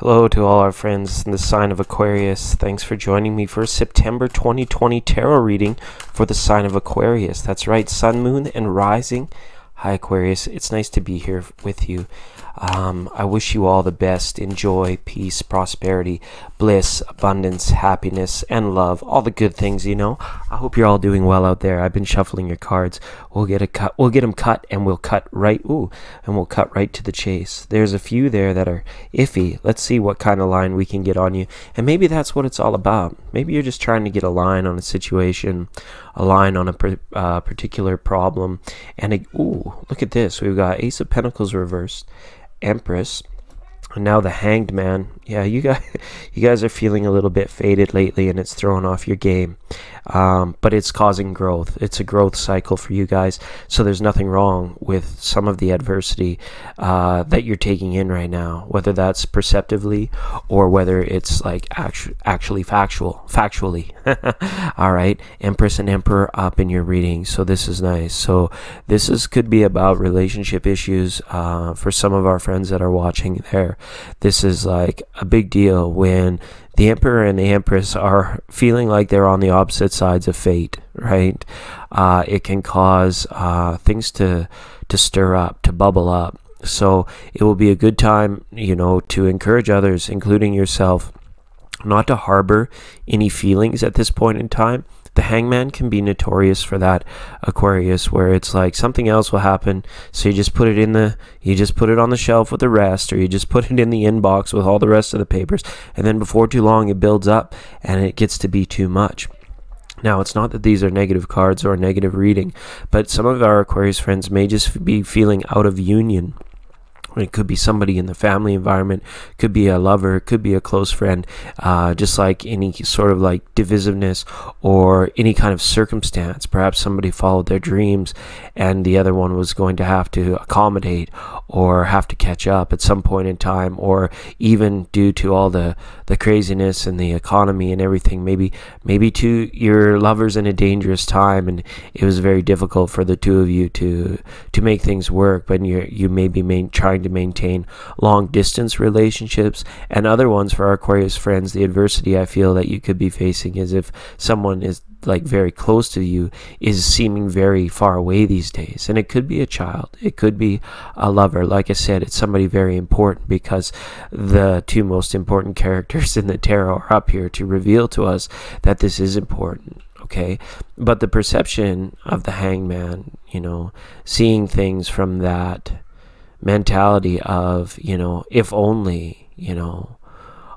Hello to all our friends in the sign of Aquarius. Thanks for joining me for September 2020 tarot reading for the sign of Aquarius. That's right, Sun, Moon, and Rising. Hi Aquarius, it's nice to be here with you. I wish you all the best in joy, peace, prosperity, bliss, abundance, happiness, and love. All the good things, you know. I hope you're all doing well out there. I've been shuffling your cards. We'll get them cut, and we'll cut right. And we'll cut right to the chase. There's a few there that are iffy. Let's see what kind of line we can get on you, and maybe that's what it's all about. Maybe you're just trying to get a line on a situation, a line on a particular problem, and look at this. We've got Ace of Pentacles reversed, Empress, and now the Hanged Man. Yeah, you guys are feeling a little bit faded lately, and it's throwing off your game. But it's causing growth. It's a growth cycle for you guys. So there's nothing wrong with some of the adversity that you're taking in right now, whether that's perceptively or whether it's like actually factually. All right, Empress and Emperor up in your reading. So this is nice. So this could be about relationship issues for some of our friends that are watching there. This is like a big deal when the Emperor and the Empress are feeling like they're on the opposite sides of fate, right? It can cause things to stir up, to bubble up. So it will be a good time, you know, to encourage others, including yourself, not to harbor any feelings at this point in time. The Hangman can be notorious for that, Aquarius, where it's like something else will happen, so you just put it on the shelf with the rest, or you just put it in the inbox with all the rest of the papers, and then before too long it builds up and it gets to be too much. Now, it's not that these are negative cards or a negative reading, but some of our Aquarius friends may just be feeling out of union. It could be somebody in the family environment, could be a lover, could be a close friend, just like any sort of like divisiveness or any kind of circumstance. Perhaps somebody followed their dreams and the other one was going to have to accommodate or have to catch up at some point in time, or even due to all the craziness and the economy and everything, maybe to your lovers in a dangerous time, and it was very difficult for the two of you to make things work, but you may be trying to maintain long distance relationships. And other ones for our Aquarius friends, the adversity I feel that you could be facing is if someone is like very close to you is seeming very far away these days. And it could be a child, it could be a lover. Like I said, it's somebody very important, because the two most important characters in the tarot are up here to reveal to us that this is important. Okay, but the perception of the Hangman, you know, seeing things from that mentality of, you know, if only, you know,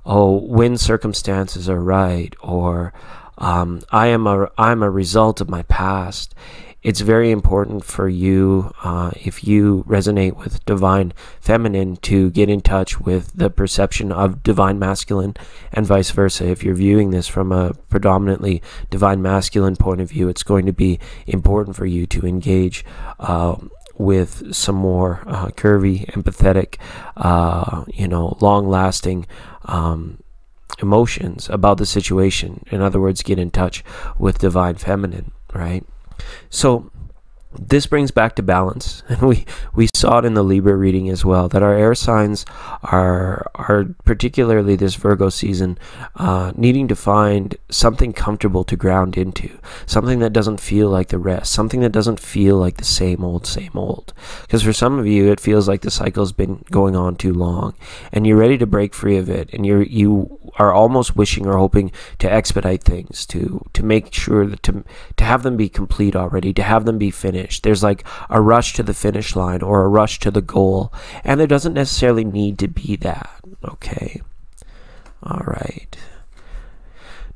when circumstances are right, or I'm a result of my past. It's very important for you, if you resonate with divine feminine, to get in touch with the perception of divine masculine, and vice versa. If you're viewing this from a predominantly divine masculine point of view, it's going to be important for you to engage with some more curvy, empathetic, you know, long-lasting emotions about the situation. In other words, get in touch with divine feminine, right? So this brings back to balance, and we saw it in the Libra reading as well, that our air signs are particularly this Virgo season needing to find something comfortable to ground into, something that doesn't feel like the rest, something that doesn't feel like the same old. Because for some of you, it feels like the cycle's been going on too long, and you're ready to break free of it, and you are almost wishing or hoping to expedite things, to make sure that to have them be complete already, to have them be finished. There's like a rush to the finish line or a rush to the goal, and there doesn't necessarily need to be that. Okay, all right.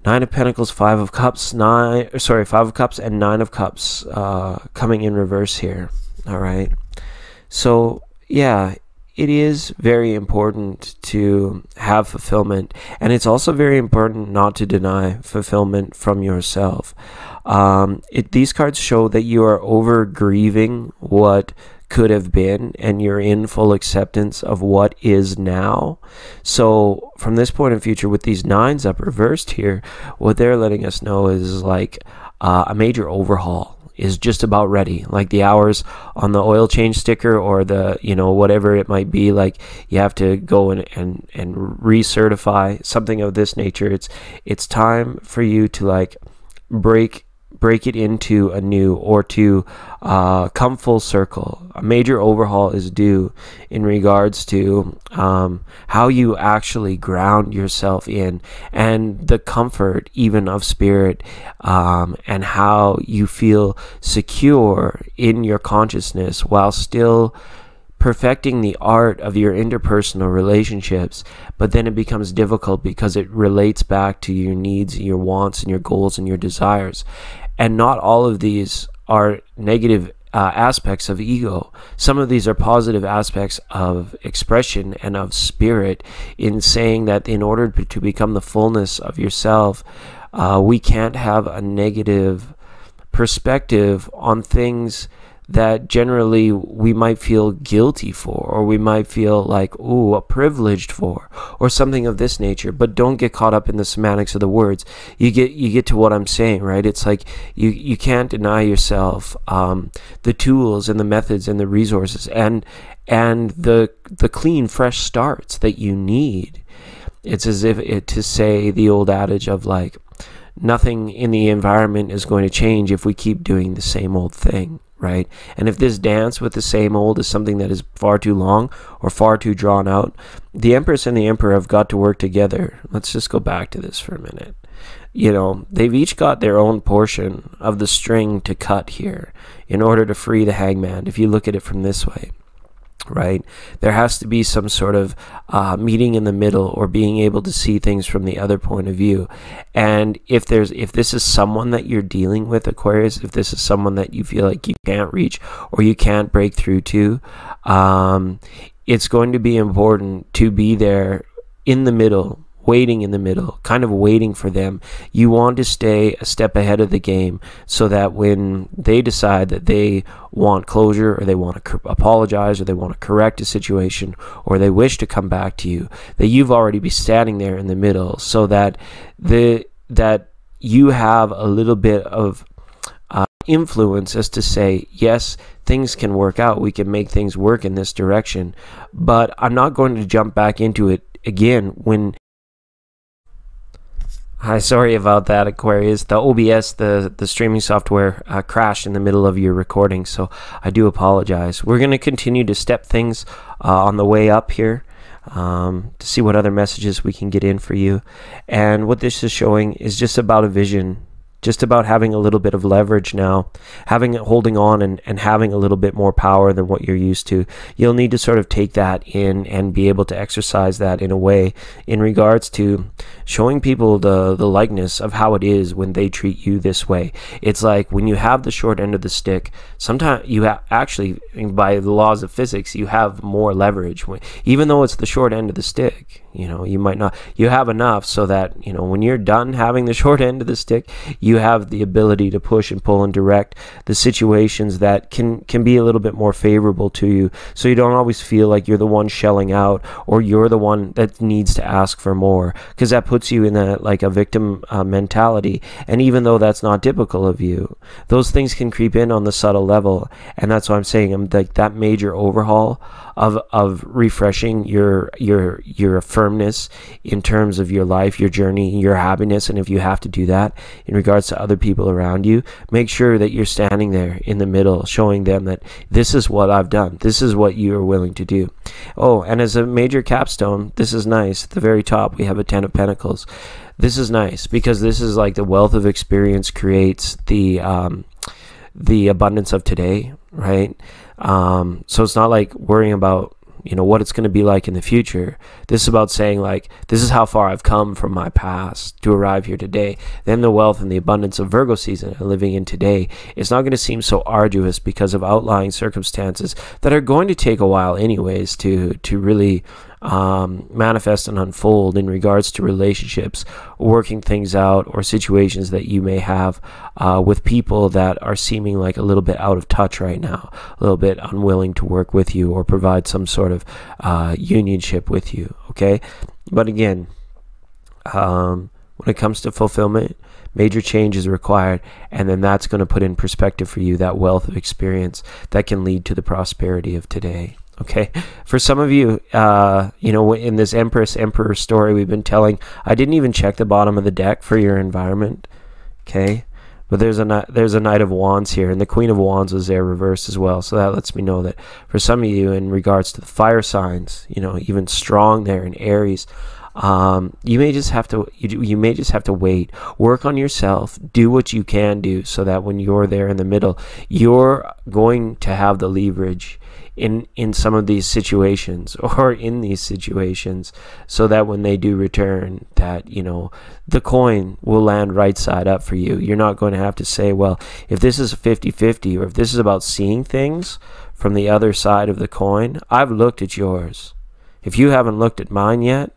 Nine of Pentacles, Five of Cups, Five of Cups and Nine of Cups coming in reverse here. All right, so yeah, it is very important to have fulfillment, and it's also very important not to deny fulfillment from yourself. These cards show that you are over grieving what could have been, and you're in full acceptance of what is now. So from this point in future, with these nines up reversed here, what they're letting us know is like a major overhaul is just about ready, like the hours on the oil change sticker, or the, you know, whatever it might be, like you have to go and recertify something of this nature. It's time for you to like break it into a new, or to come full circle. A major overhaul is due in regards to how you actually ground yourself in, and the comfort even of spirit, and how you feel secure in your consciousness while still perfecting the art of your interpersonal relationships. But then it becomes difficult because it relates back to your needs, your wants, and your goals and your desires. And not all of these are negative aspects of ego. Some of these are positive aspects of expression and of spirit, in saying that in order to become the fullness of yourself, we can't have a negative perspective on things that generally we might feel guilty for, or we might feel like, ooh, privileged for, or something of this nature. But don't get caught up in the semantics of the words. You get to what I'm saying, right? It's like you can't deny yourself the tools and the methods and the resources and the clean, fresh starts that you need. It's as if to say the old adage of like, nothing in the environment is going to change if we keep doing the same old thing. Right? And if this dance with the same old is something that is far too long or far too drawn out, the Empress and the Emperor have got to work together. Let's just go back to this for a minute. You know, they've each got their own portion of the string to cut here in order to free the hangman, if you look at it from this way. Right? There has to be some sort of meeting in the middle, or being able to see things from the other point of view. And if this is someone that you're dealing with, Aquarius, if this is someone that you feel like you can't reach or you can't break through to, it's going to be important to be there in the middle, waiting in the middle, kind of waiting for them. You want to stay a step ahead of the game, so that when they decide that they want closure, or they want to apologize, or they want to correct a situation, or they wish to come back to you, that you've already be standing there in the middle, so that that you have a little bit of influence as to say, yes, things can work out, we can make things work in this direction, but I'm not going to jump back into it again when... Hi, sorry about that, Aquarius. The OBS, the streaming software, crashed in the middle of your recording, so I do apologize. We're going to continue to step things on the way up here to see what other messages we can get in for you. And what this is showing is just about a vision, just about having a little bit of leverage now, holding on and having a little bit more power than what you're used to. You'll need to sort of take that in and be able to exercise that in a way in regards to showing people the likeness of how it is when they treat you this way. It's like when you have the short end of the stick, sometimes you actually, by the laws of physics, you have more leverage. Even though it's the short end of the stick, you know, you might not, you have enough so that, you know, when you're done having the short end of the stick, you have the ability to push and pull and direct the situations that can be a little bit more favorable to you, so you don't always feel like you're the one shelling out, or you're the one that needs to ask for more, because that puts you in a victim mentality. And even though that's not typical of you, those things can creep in on the subtle level. And that's why I'm saying, I'm like, that major overhaul of refreshing your firmness in terms of your life, your journey, your happiness. And if you have to do that in regards to other people around you, make sure that you're standing there in the middle, showing them that this is what I've done, this is what you are willing to do. Oh, and as a major capstone, this is nice. At the very top, we have a 10 of Pentacles. This is nice because this is like the wealth of experience creates the abundance of today, right? So it's not like worrying about, you know, what it's going to be like in the future. This is about saying, like, this is how far I've come from my past to arrive here today. Then the wealth and the abundance of Virgo season and living in today, it's not going to seem so arduous because of outlying circumstances that are going to take a while anyways to really manifest and unfold in regards to relationships, working things out, or situations that you may have with people that are seeming like a little bit out of touch right now, a little bit unwilling to work with you or provide some sort of unionship with you. Okay, but again, when it comes to fulfillment, major change is required, and then that's going to put in perspective for you that wealth of experience that can lead to the prosperity of today. Okay, for some of you, you know, in this Emperor story we've been telling, I didn't even check the bottom of the deck for your environment. Okay, but there's a Knight of Wands here, and the Queen of Wands is there reversed as well. So that lets me know that for some of you, in regards to the fire signs, you know, even strong there in Aries, you may just have to wait, work on yourself, do what you can do, so that when you're there in the middle, you're going to have the leverage in some of these situations, or in these situations, so that when they do return, that, you know, the coin will land right side up for you. You're not going to have to say, well, if this is 50-50, or if this is about seeing things from the other side of the coin, I've looked at yours. If you haven't looked at mine yet,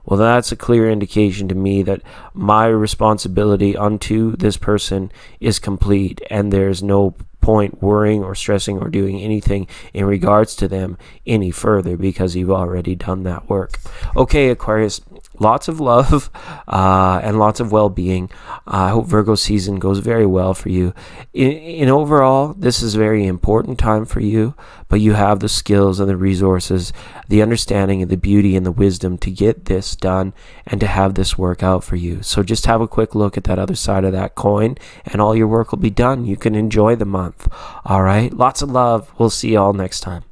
well, that's a clear indication to me that my responsibility unto this person is complete, and there's no point worrying or stressing or doing anything in regards to them any further, because you've already done that work. Okay, Aquarius, lots of love and lots of well-being. I hope Virgo season goes very well for you. In overall, this is a very important time for you, but you have the skills and the resources, the understanding and the beauty and the wisdom to get this done and to have this work out for you. So just have a quick look at that other side of that coin, and all your work will be done. You can enjoy the month. All right, lots of love. We'll see you all next time.